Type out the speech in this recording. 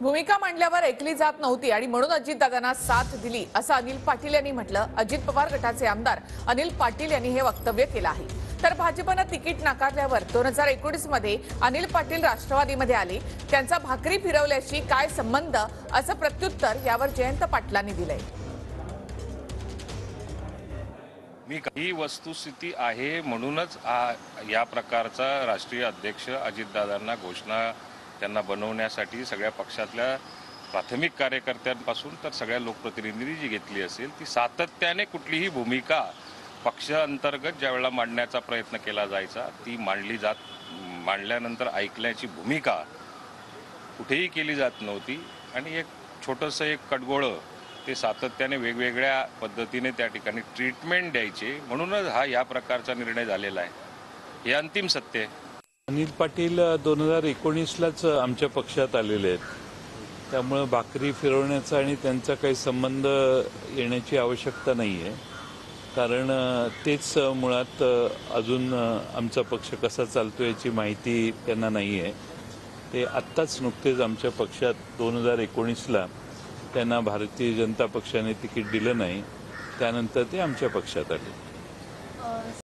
भूमिका मांडल्यावर ऐकली जात नव्हती आणि म्हणून अजितदादांना साथ दिली असं अनिल पाटील यांनी म्हटलं। अजित पवार गटाचे आमदार अनिल पाटील यांनी हे वक्तव्य केलं आहे। तर भाजपनं तिकीट नाकारल्यावर 2019 मध्ये अनिल पाटील राष्ट्रवादीमध्ये आले। त्यांचा भाकरी फिरवल्याशी काय संबंध असं प्रत्युत्तर यावर जयंत पाटलांनी दिलंय। ही वस्तुस्थिती आहे म्हणूनच या प्रकारचा राष्ट्रीय अध्यक्ष अजितदादांना घोषणा त्यांना बनवण्यासाठी सगळ्या पक्षातल्या प्राथमिक कार्यकर्त्यांपासून तर सगळ्या लोकप्रतिनिधींनी जी घेतली असेल ती सातत्याने कुठलीही भूमिका पक्ष अंतर्गत ज्यावेळेला मांडण्याचा प्रयत्न केला जायचा ती मांडल्यानंतर ऐकण्याची भूमिका कुठेही केली जात नव्हती आणि एक छोटंसं एक कडगोळं ते सातत्याने वेगवेगळ्या पद्धतीने त्या ठिकाणी ट्रीटमेंट द्यायचे म्हणूनच या प्रकारचा निर्णय झालेला आहे। हे अंतिम सत्य आहे। अनिल पाटील 2019लाच आमच्या पक्षात आलेले आहेत, त्यामुळे भाकरी फिरवण्याचा आणि त्यांचा काही संबंध येण्याची आवश्यकता नाही आहे, कारण तेच मुळात अजून आमचा पक्ष कसा चालतो याची माहिती त्यांना नाही आहे। ते आत्ताच नुकतेच आमच्या पक्षात 2019ला त्यांना भारतीय जनता पक्षाने तिकीट दिलं नाही, त्यानंतर ते आमच्या पक्षात आले।